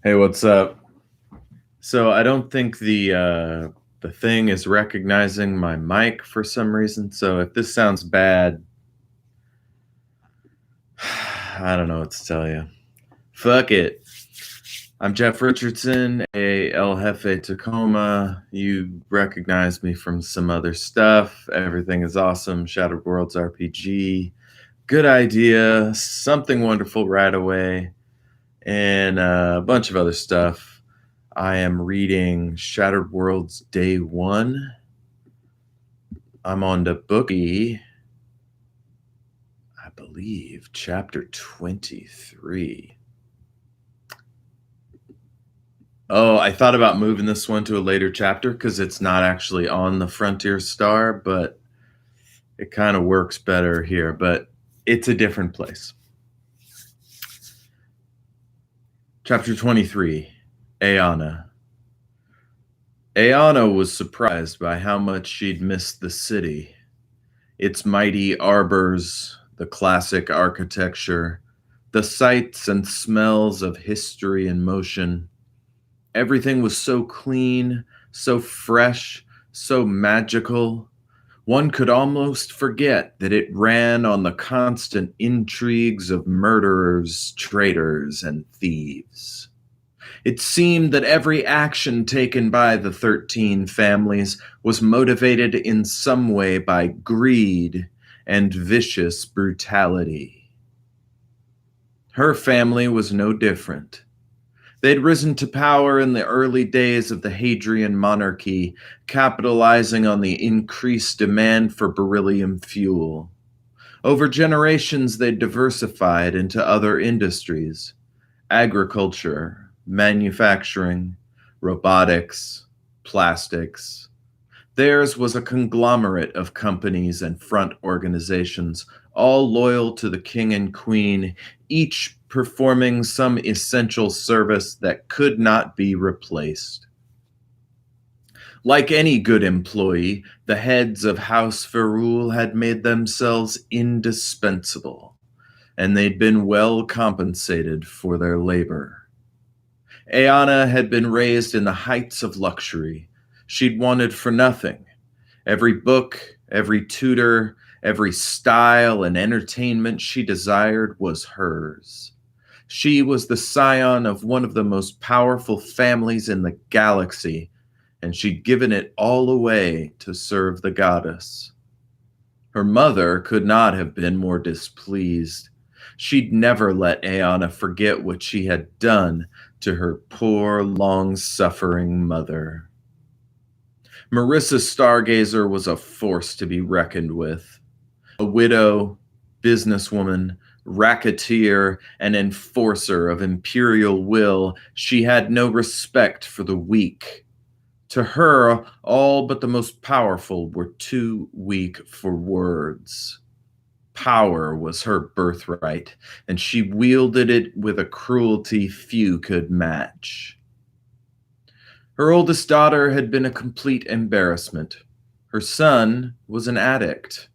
Hey, what's up? So I don't think the thing is recognizing my mic for some reason. So if this sounds bad, I don't know what to tell you. Fuck it. I'm Jeff Richardson, a El Jefe Tacoma. You recognize me from some other stuff. Everything is awesome. Shattered Worlds RPG. Good idea. Something wonderful right away. And a bunch of other stuff. I am reading Shattered Worlds Day 1. I'm on the bookie, I believe, chapter 23. Oh, I thought about moving this one to a later chapter because it's not actually on the Frontier Star, but it kind of works better here. But it's a different place. Chapter 23, Ayana. Ayana was surprised by how much she'd missed the city. Its mighty arbors, the classic architecture, the sights and smells of history in motion. Everything was so clean, so fresh, so magical. One could almost forget that it ran on the constant intrigues of murderers, traitors, and thieves. It seemed that every action taken by the 13 families was motivated in some way by greed and vicious brutality. Her family was no different. They'd risen to power in the early days of the Hadrian monarchy, capitalizing on the increased demand for beryllium fuel. Over generations, they'd diversified into other industries: agriculture, manufacturing, robotics, plastics. Theirs was a conglomerate of companies and front organizations, all loyal to the king and queen, each performing some essential service that could not be replaced. Like any good employee, the heads of House Ferrul had made themselves indispensable, and they'd been well compensated for their labor. Ayana had been raised in the heights of luxury. She'd wanted for nothing. Every book, every tutor, every style and entertainment she desired was hers. She was the scion of one of the most powerful families in the galaxy, and she'd given it all away to serve the goddess. Her mother could not have been more displeased. She'd never let Ayana forget what she had done to her poor, long-suffering mother. Marissa Stargazer was a force to be reckoned with. A widow, businesswoman, racketeer, and enforcer of imperial will, she had no respect for the weak. To her, all but the most powerful were too weak for words. Power was her birthright, and she wielded it with a cruelty few could match. Her oldest daughter had been a complete embarrassment. Her son was an addict.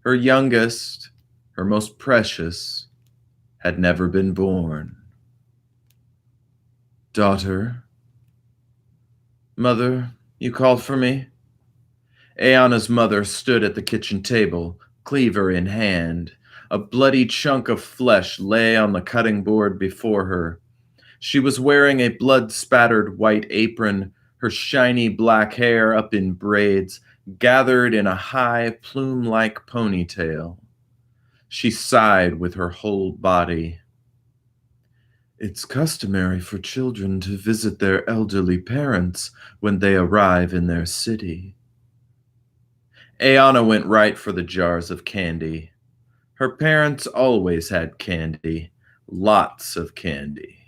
Her youngest, her most precious, had never been born. Daughter. Mother, you called for me? Ayana's mother stood at the kitchen table, cleaver in hand. A bloody chunk of flesh lay on the cutting board before her. She was wearing a blood-spattered white apron, her shiny black hair up in braids, gathered in a high, plume-like ponytail. She sighed with her whole body. It's customary for children to visit their elderly parents when they arrive in their city. Ayana went right for the jars of candy. Her parents always had candy, lots of candy.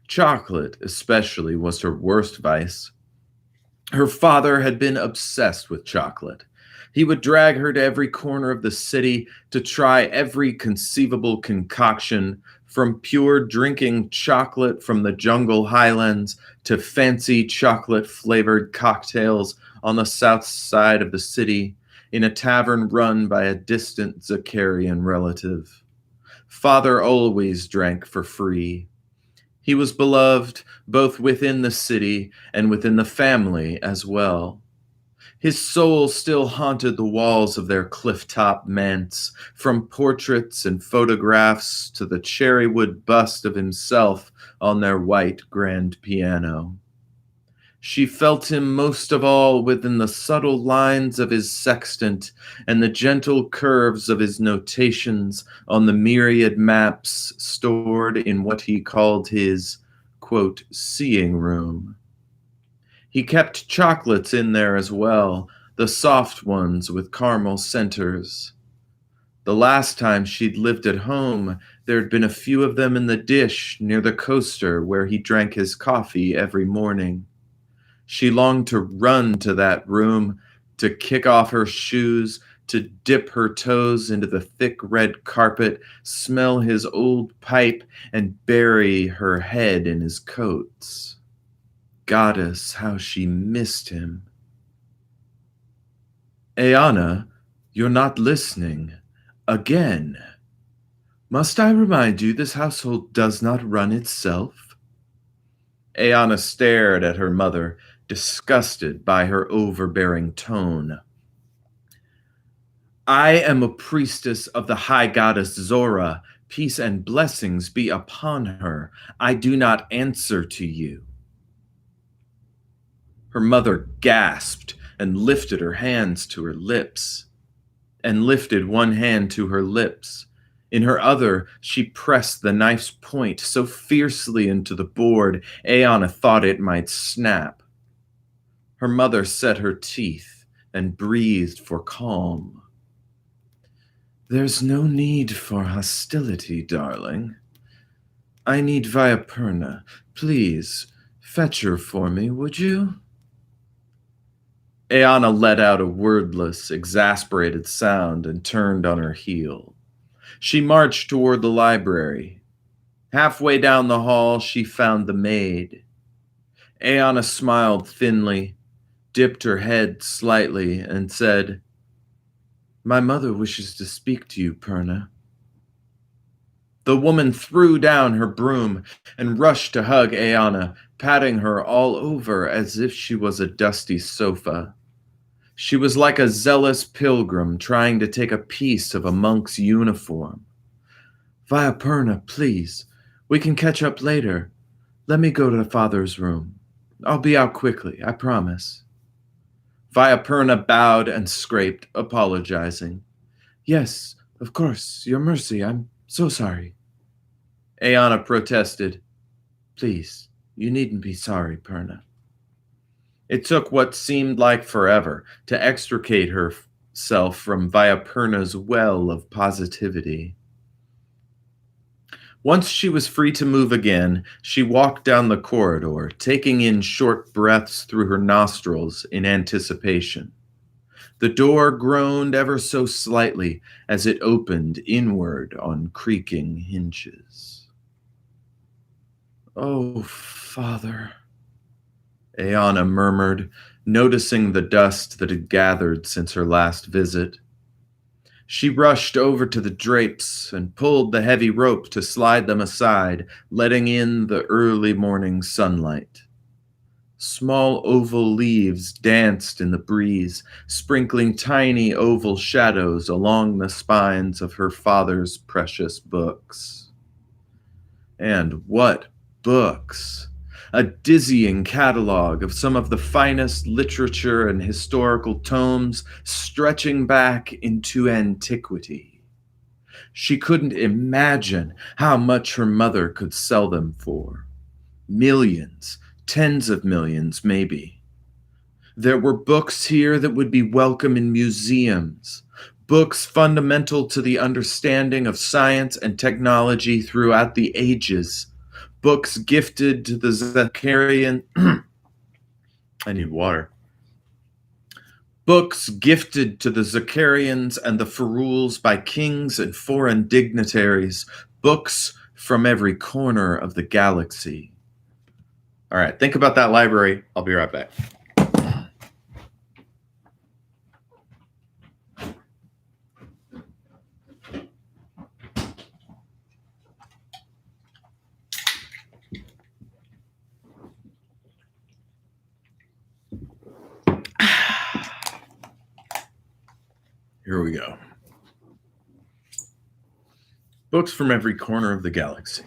Chocolate, especially, was her worst vice. Her father had been obsessed with chocolate. He would drag her to every corner of the city to try every conceivable concoction, from pure drinking chocolate from the jungle highlands to fancy chocolate-flavored cocktails on the south side of the city in a tavern run by a distant Zakarian relative. Father always drank for free. He was beloved both within the city and within the family as well. His soul still haunted the walls of their cliff-top manse, from portraits and photographs to the cherrywood bust of himself on their white grand piano. She felt him most of all within the subtle lines of his sextant and the gentle curves of his notations on the myriad maps stored in what he called his, quote, seeing room. He kept chocolates in there as well, the soft ones with caramel centers. The last time she'd lived at home, there'd been a few of them in the dish near the coaster where he drank his coffee every morning. She longed to run to that room, to kick off her shoes, to dip her toes into the thick red carpet, smell his old pipe, and bury her head in his coats. Goddess, how she missed him. Ayana, you're not listening. Again. Must I remind you this household does not run itself? Ayana stared at her mother, disgusted by her overbearing tone. I am a priestess of the high goddess Zora. Peace and blessings be upon her. I do not answer to you. Her mother gasped and lifted her hands to her lips, and lifted one hand to her lips. In her other, she pressed the knife's point so fiercely into the board, Ayana thought it might snap. Her mother set her teeth and breathed for calm. There's no need for hostility, darling. I need Viaperna. Please, fetch her for me, would you? Ayana let out a wordless, exasperated sound and turned on her heel. She marched toward the library. Halfway down the hall, she found the maid. Ayana smiled thinly, dipped her head slightly, and said, My mother wishes to speak to you, Perna. The woman threw down her broom and rushed to hug Ayana, patting her all over as if she was a dusty sofa. She was like a zealous pilgrim trying to take a piece of a monk's uniform. Viaperna, please. We can catch up later. Let me go to father's room. I'll be out quickly, I promise. Viaperna bowed and scraped, apologizing. Yes, of course, your mercy. I'm so sorry. Ayana protested. Please, you needn't be sorry, Perna. It took what seemed like forever to extricate herself from Viaperna's well of positivity. Once she was free to move again, she walked down the corridor, taking in short breaths through her nostrils in anticipation. The door groaned ever so slightly as it opened inward on creaking hinges. Oh, Father, Ayana murmured, noticing the dust that had gathered since her last visit. She rushed over to the drapes and pulled the heavy rope to slide them aside, letting in the early morning sunlight. Small oval leaves danced in the breeze, sprinkling tiny oval shadows along the spines of her father's precious books. And what books! A dizzying catalog of some of the finest literature and historical tomes stretching back into antiquity. She couldn't imagine how much her mother could sell them for. Millions, tens of millions, maybe. There were books here that would be welcome in museums, books fundamental to the understanding of science and technology throughout the ages, books gifted to the Zakarian. I need water. Books gifted to the Zakarians and the Feruls by kings and foreign dignitaries, books from every corner of the galaxy. All right, think about that library. I'll be right back. Here we go. Books from every corner of the galaxy.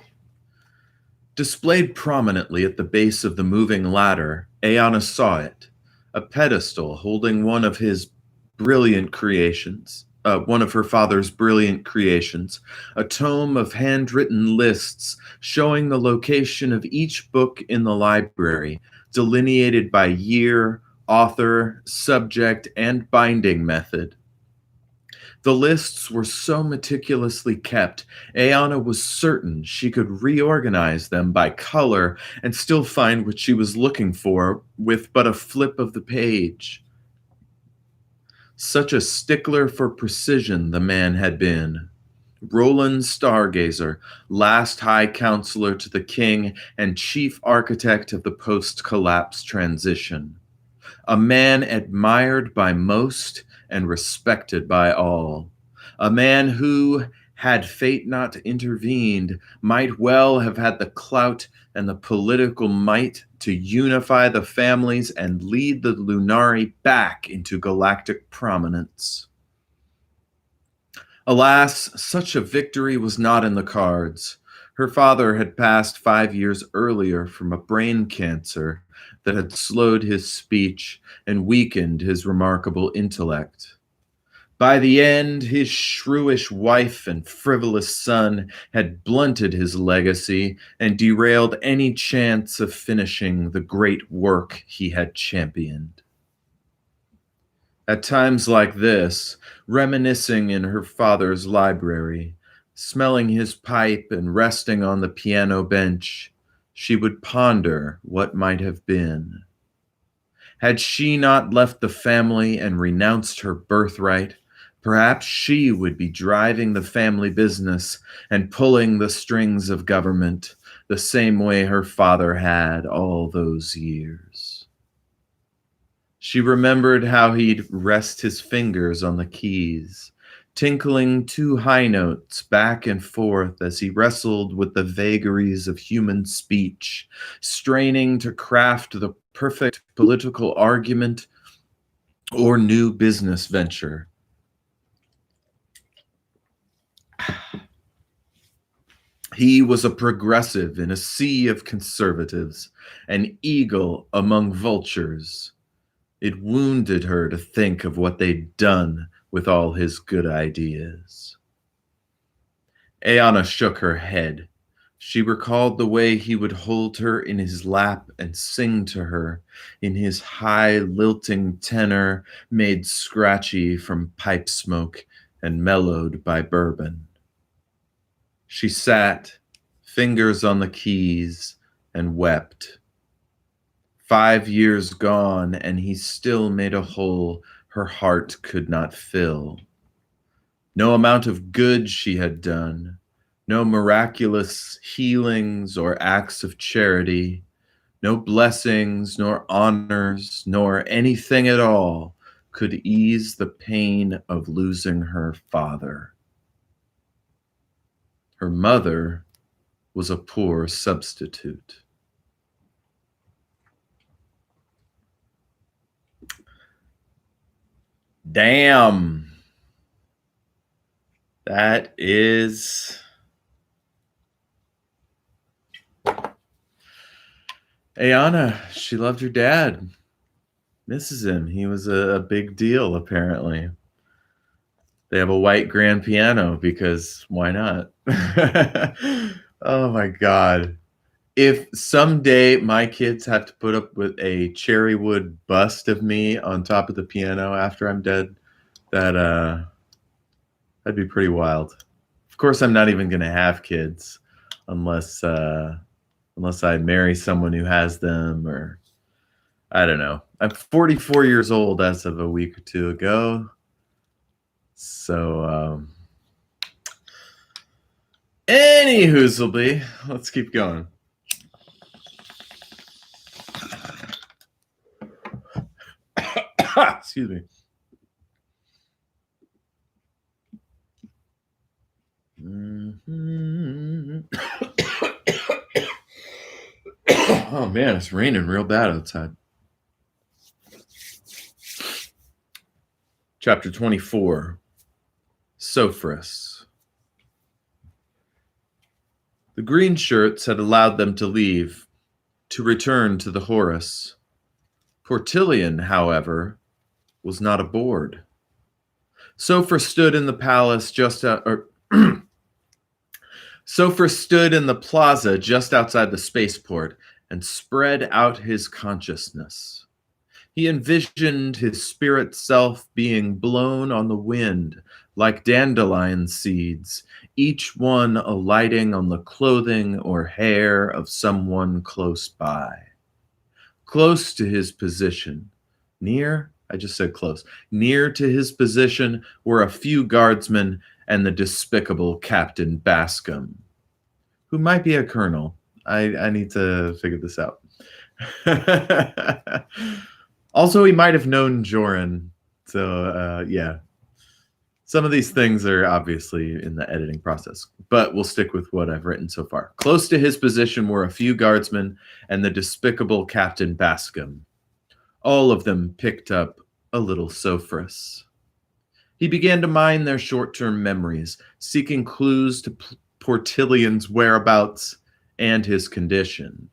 Displayed prominently at the base of the moving ladder, Aeana saw it, a pedestal holding one of her father's brilliant creations, a tome of handwritten lists showing the location of each book in the library, delineated by year, author, subject, and binding method. The lists were so meticulously kept, Aeana was certain she could reorganize them by color and still find what she was looking for with but a flip of the page. Such a stickler for precision the man had been. Roland Stargazer, last High Counselor to the King and chief architect of the post-collapse transition. A man admired by most and respected by all. A man who, had fate not intervened, might well have had the clout and the political might to unify the families and lead the Lunari back into galactic prominence. Alas, such a victory was not in the cards. Her father had passed 5 years earlier from a brain cancer that had slowed his speech and weakened his remarkable intellect. By the end, his shrewish wife and frivolous son had blunted his legacy and derailed any chance of finishing the great work he had championed. At times like this, reminiscing in her father's library, smelling his pipe and resting on the piano bench, she would ponder what might have been. Had she not left the family and renounced her birthright, perhaps she would be driving the family business and pulling the strings of government the same way her father had all those years. She remembered how he'd rest his fingers on the keys, tinkling 2 high notes back and forth as he wrestled with the vagaries of human speech, straining to craft the perfect political argument or new business venture. He was a progressive in a sea of conservatives, an eagle among vultures. It wounded her to think of what they'd done with all his good ideas. Aeana shook her head. She recalled the way he would hold her in his lap and sing to her in his high, lilting tenor made scratchy from pipe smoke and mellowed by bourbon. She sat, fingers on the keys, and wept. 5 years gone, and he still made a hole her heart could not fill. No amount of good she had done, no miraculous healings or acts of charity, no blessings, nor honors, nor anything at all could ease the pain of losing her father. Her mother was a poor substitute. Damn. That is... Aeana, she loved her dad. Misses him. He was a big deal, apparently. They have a white grand piano because why not? Oh my God. If someday my kids have to put up with a cherry wood bust of me on top of the piano after I'm dead, that'd be pretty wild. Of course, I'm not even going to have kids unless I marry someone who has them, or I don't know. I'm 44 years old as of a week or two ago. So, any whoozleby, let's keep going. Excuse me. Oh man, it's raining real bad outside. Chapter 24. Sophris. The green shirts had allowed them to leave, to return to the Horus. Portillion, however, was not aboard. Sophris stood in the palace just out, or Sophris stood in the plaza just outside the spaceport and spread out his consciousness. He envisioned his spirit self being blown on the wind like dandelion seeds, each one alighting on the clothing or hair of someone close by. Close to his position, I just said close, near to his position were a few guardsmen and the despicable Captain Bascom, who might be a colonel. I need to figure this out. Also, he might have known Joran. So, yeah. Some of these things are obviously in the editing process, but we'll stick with what I've written so far. Close to his position were a few guardsmen and the despicable Captain Bascom. All of them picked up a little Sophris. He began to mine their short-term memories, seeking clues to Portillion's whereabouts and his condition.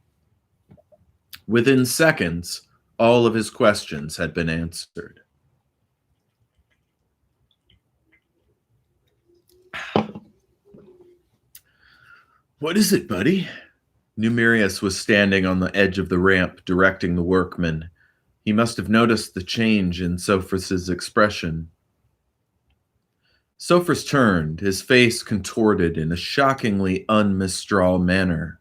Within seconds, all of his questions had been answered. What is it, buddy? Numerius was standing on the edge of the ramp, directing the workmen. He must have noticed the change in Sophris's expression. Sophris turned, his face contorted in a shockingly un-Mistral manner.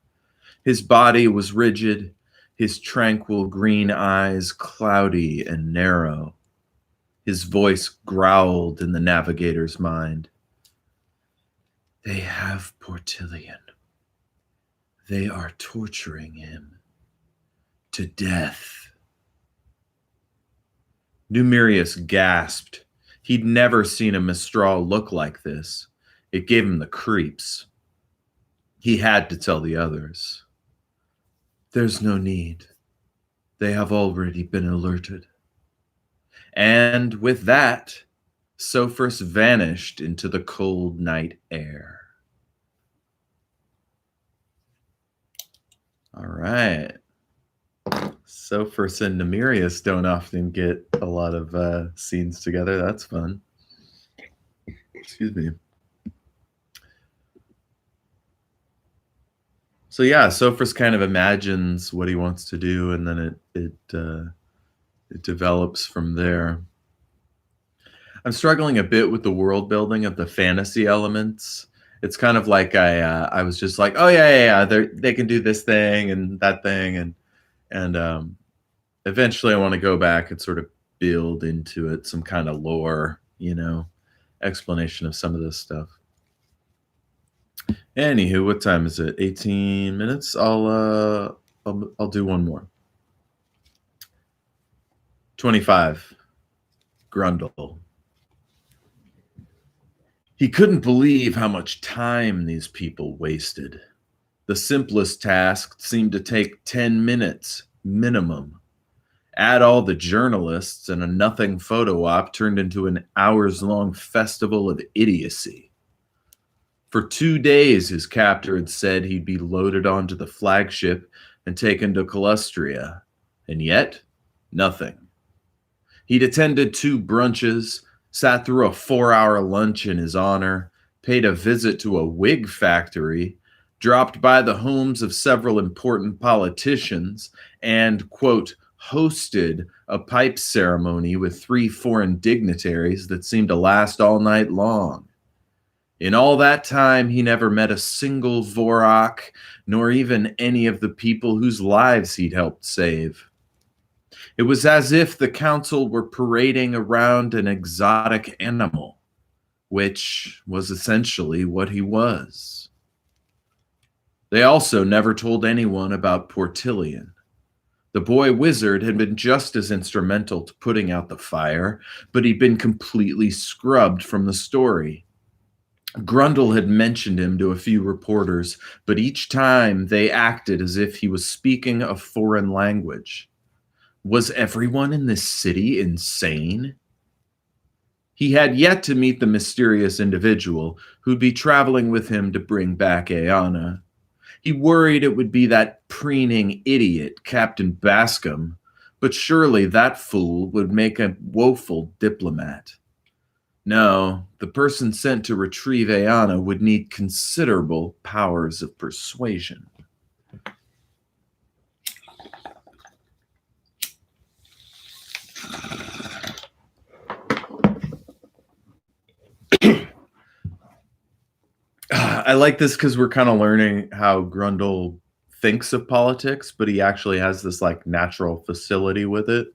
His body was rigid, his tranquil green eyes cloudy and narrow. His voice growled in the navigator's mind. They have Portillion. They are torturing him to death. Numerius gasped. He'd never seen a Mistral look like this. It gave him the creeps. He had to tell the others. There's no need. They have already been alerted. And with that, Sophris vanished into the cold night air. All right. Sophris and Numerius don't often get a lot of scenes together. That's fun. Excuse me. So yeah, Sophris kind of imagines what he wants to do, and then it develops from there. I'm struggling a bit with the world building of the fantasy elements. It's kind of like I was just like, oh yeah, they can do this thing and that thing, and eventually I want to go back and sort of build into it some kind of lore, explanation of some of this stuff. Anywho, what time is it? 18 minutes. I'll do one more. 25. Grundle. He couldn't believe how much time these people wasted. The simplest task seemed to take 10 minutes minimum. Add all the journalists, and a nothing photo op turned into an hours-long festival of idiocy. For 2 days, his captor had said he'd be loaded onto the flagship and taken to Calustria, and yet, nothing. He'd attended 2 brunches, sat through a 4-hour lunch in his honor, paid a visit to a wig factory, dropped by the homes of several important politicians, and, quote, hosted a pipe ceremony with 3 foreign dignitaries that seemed to last all night long. In all that time, he never met a single Vorak, nor even any of the people whose lives he'd helped save. It was as if the council were parading around an exotic animal, which was essentially what he was. They also never told anyone about Portillion. The boy wizard had been just as instrumental to putting out the fire, but he'd been completely scrubbed from the story. Grundle had mentioned him to a few reporters, but each time they acted as if he was speaking a foreign language. Was everyone in this city insane? He had yet to meet the mysterious individual who'd be traveling with him to bring back Ayanna. He worried it would be that preening idiot, Captain Bascom, but surely that fool would make a woeful diplomat. No, the person sent to retrieve Ayanna would need considerable powers of persuasion. I like this because we're kind of learning how Grundle thinks of politics, but he actually has this like natural facility with it.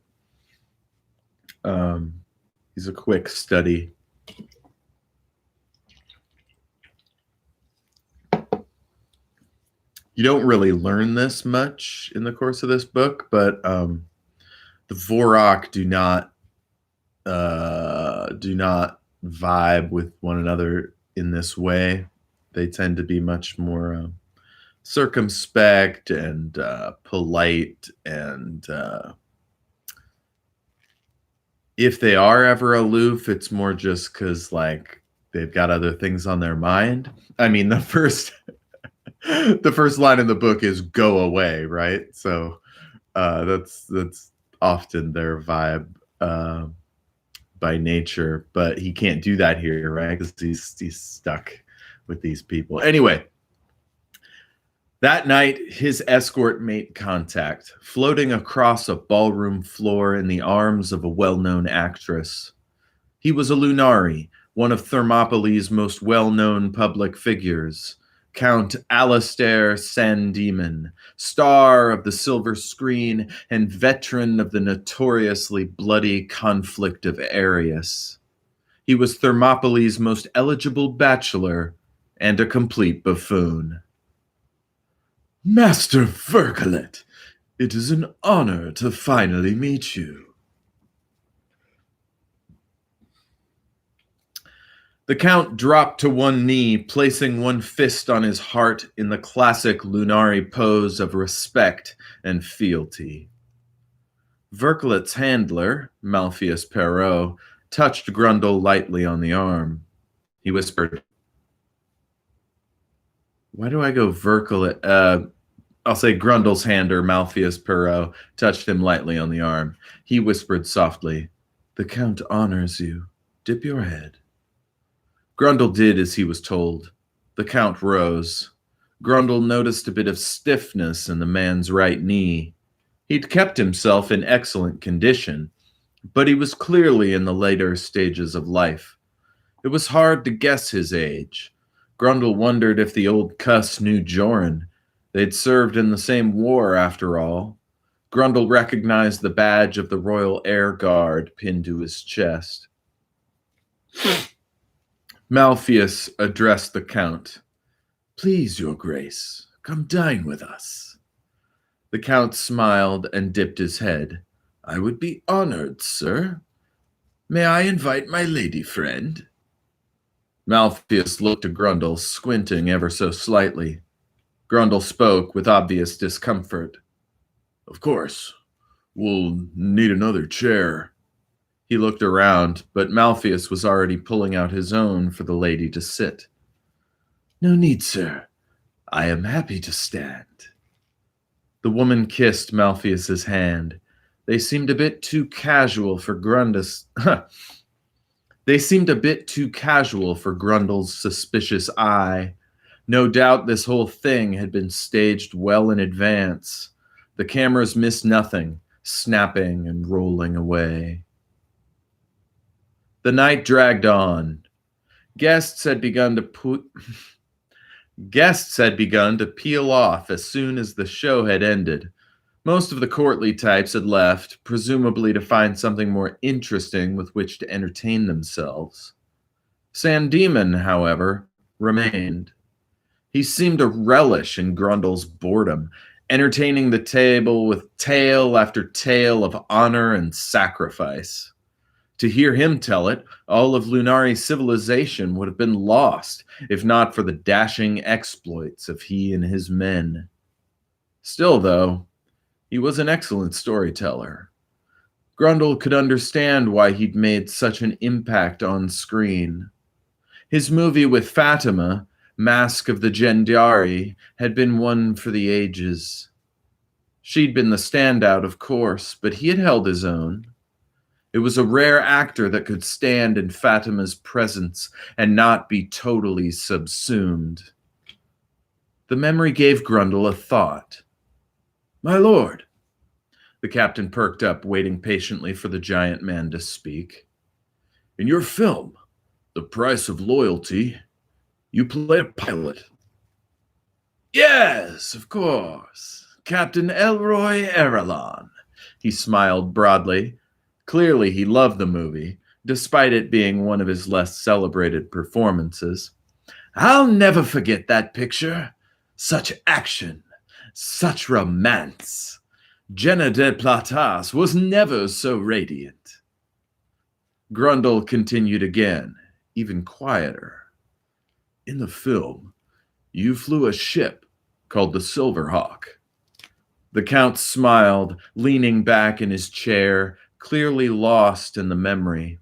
He's a quick study. You don't really learn this much in the course of this book, but the Vorok do not vibe with one another in this way. They tend to be much more circumspect and polite, and if they are ever aloof, it's more just because like they've got other things on their mind. I mean, the first line in the book is "go away," right? So that's often their vibe by nature, but he can't do that here, right? Because he's stuck with these people. Anyway, that night, his escort made contact, floating across a ballroom floor in the arms of a well-known actress. He was a Lunari, one of Thermopylae' most well-known public figures, Count Alastair Sandemon, star of the silver screen and veteran of the notoriously bloody conflict of Arius. He was Thermopylae' most eligible bachelor and a complete buffoon. Master Verkelet, it is an honor to finally meet you. The Count dropped to one knee, placing one fist on his heart in the classic Lunari pose of respect and fealty. Verkelet's handler, Malpheus Perot, touched Grundle lightly on the arm. He whispered, "Why do I go Verkelet? I'll say Grundle's handler, Malpheus Perot, touched him lightly on the arm. He whispered softly, 'The Count honors you. Dip your head.' Grundle did as he was told. The Count rose. Grundle noticed a bit of stiffness in the man's right knee. He'd kept himself in excellent condition, but he was clearly in the later stages of life. It was hard to guess his age. Grundle wondered if the old cuss knew Joran. They'd served in the same war, after all. Grundle recognized the badge of the Royal Air Guard pinned to his chest. Malpheus addressed the Count. "Please, your grace, come dine with us." The Count smiled and dipped his head. "I would be honored, sir. May I invite my lady friend?" Malpheus looked to Grundle, squinting ever so slightly. Grundle spoke with obvious discomfort. "Of course. We'll need another chair." He looked around, but Malpheus was already pulling out his own for the lady to sit. "No need, sir. I am happy to stand." The woman kissed Malpheus's hand. They seemed a bit too casual for Grundle's suspicious eye. No doubt this whole thing had been staged well in advance. The cameras missed nothing, snapping and rolling away. The night dragged on. Guests had begun to peel off as soon as the show had ended. Most of the courtly types had left, presumably to find something more interesting with which to entertain themselves. Sandemon, however, remained. He seemed to relish in Grundle's boredom, entertaining the table with tale after tale of honor and sacrifice. To hear him tell it, all of Lunari civilization would have been lost, if not for the dashing exploits of he and his men. Still, though, he was an excellent storyteller. Grundle could understand why he'd made such an impact on screen. His movie with Fatima, Mask of the Gendiari, had been one for the ages. She'd been the standout, of course, but he had held his own. It was a rare actor that could stand in Fatima's presence and not be totally subsumed. The memory gave Grundle a thought. "My lord." The captain perked up, waiting patiently for the giant man to speak. "In your film, The Price of Loyalty, you play a pilot." "Yes, of course. Captain Elroy Erelon." He smiled broadly. Clearly, he loved the movie, despite it being one of his less celebrated performances. "I'll never forget that picture. Such action, such romance. Jenna de Platas was never so radiant." Grundle continued again, even quieter. "In the film, you flew a ship called the Silver Hawk." The Count smiled, leaning back in his chair, clearly lost in the memory.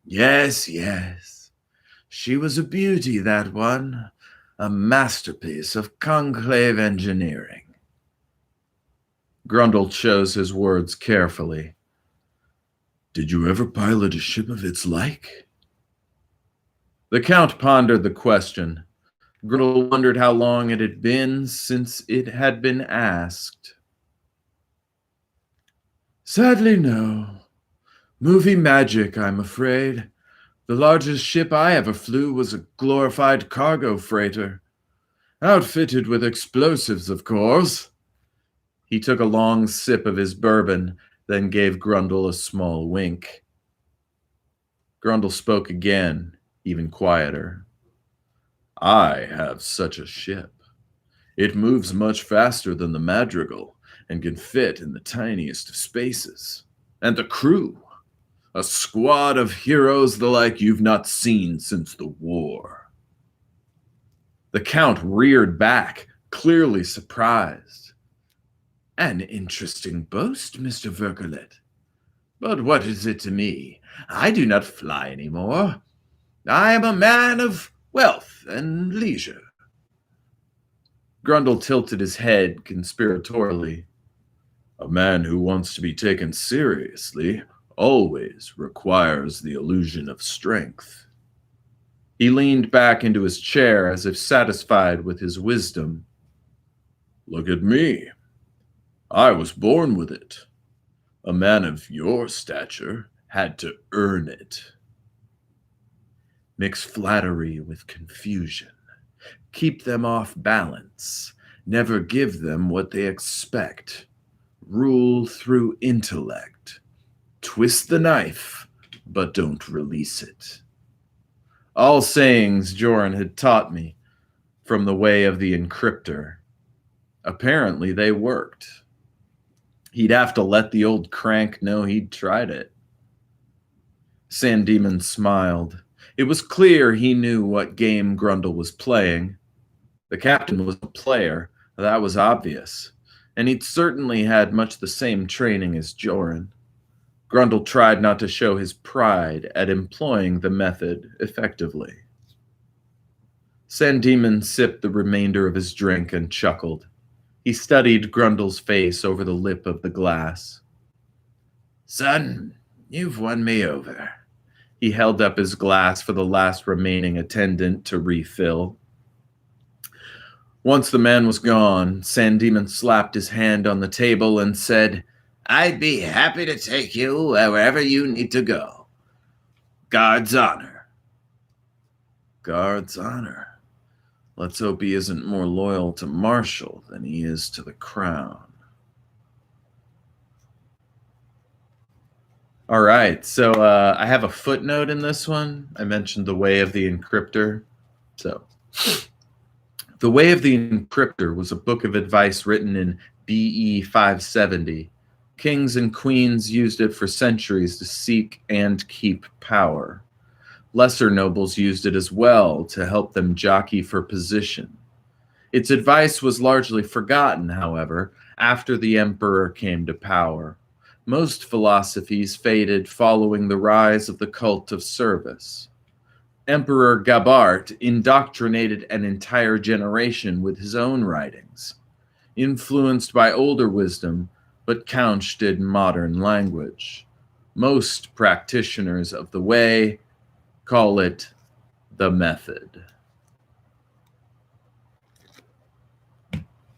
"Yes, yes. She was a beauty, that one. A masterpiece of conclave engineering." Grundle chose his words carefully. "Did you ever pilot a ship of its like?" The Count pondered the question. Grundle wondered how long it had been since it had been asked. "Sadly, no. Movie magic, I'm afraid. The largest ship I ever flew was a glorified cargo freighter. Outfitted with explosives, of course." He took a long sip of his bourbon, then gave Grundle a small wink. Grundle spoke again, even quieter. "I have such a ship. It moves much faster than the Madrigal and can fit in the tiniest of spaces. And the crew, a squad of heroes the like you've not seen since the war." The Count reared back, clearly surprised. "An interesting boast, Mr. Vergelet. But what is it to me? I do not fly any more. I am a man of wealth and leisure." Grundle tilted his head conspiratorially. "A man who wants to be taken seriously always requires the illusion of strength." He leaned back into his chair as if satisfied with his wisdom. "Look at me. I was born with it. A man of your stature had to earn it." Mix flattery with confusion. Keep them off balance. Never give them what they expect. Rule through intellect. Twist the knife, but don't release it. All sayings Joran had taught me from the way of the encryptor. Apparently they worked. He'd have to let the old crank know he'd tried it. San Demon smiled. It was clear he knew what game Grundle was playing. The captain was a player, that was obvious, and he'd certainly had much the same training as Joran. Grundle tried not to show his pride at employing the method effectively. San Demon sipped the remainder of his drink and chuckled. He studied Grundle's face over the lip of the glass. "Son, you've won me over." He held up his glass for the last remaining attendant to refill. Once the man was gone, San Demon slapped his hand on the table and said, "I'd be happy to take you wherever you need to go. Guard's honor." Guard's honor. Let's hope he isn't more loyal to Marshall than he is to the crown. All right, so I have a footnote in this one. I mentioned The Way of the Encryptor. So, The Way of the Encryptor was a book of advice written in BE 570. Kings and queens used it for centuries to seek and keep power. Lesser nobles used it as well to help them jockey for position. Its advice was largely forgotten, however, after the emperor came to power. Most philosophies faded following the rise of the cult of service. Emperor Gabart indoctrinated an entire generation with his own writings, influenced by older wisdom but couched in modern language. Most practitioners of the way call it the method.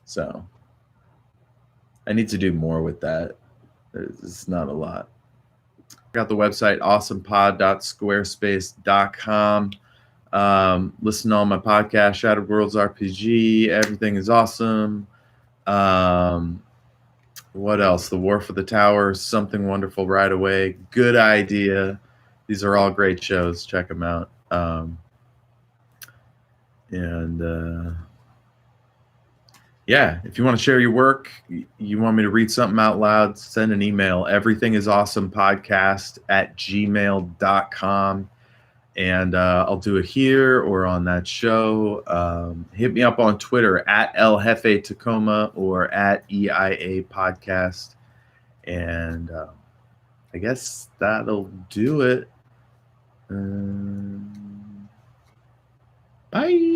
So, I need to do more with that. It's not a lot. Got the website awesomepod.squarespace.com. Listen to all my podcasts, Shattered Worlds RPG, Everything is Awesome. What else? The War for the Tower, Something Wonderful Right Away, Good Idea. These are all great shows. Check them out. Yeah, if you want to share your work, you want me to read something out loud, send an email, everythingisawesomepodcast@gmail.com. And I'll do it here or on that show. Hit me up on Twitter at El Jefe Tacoma or at EIA Podcast. And I guess that'll do it. Bye.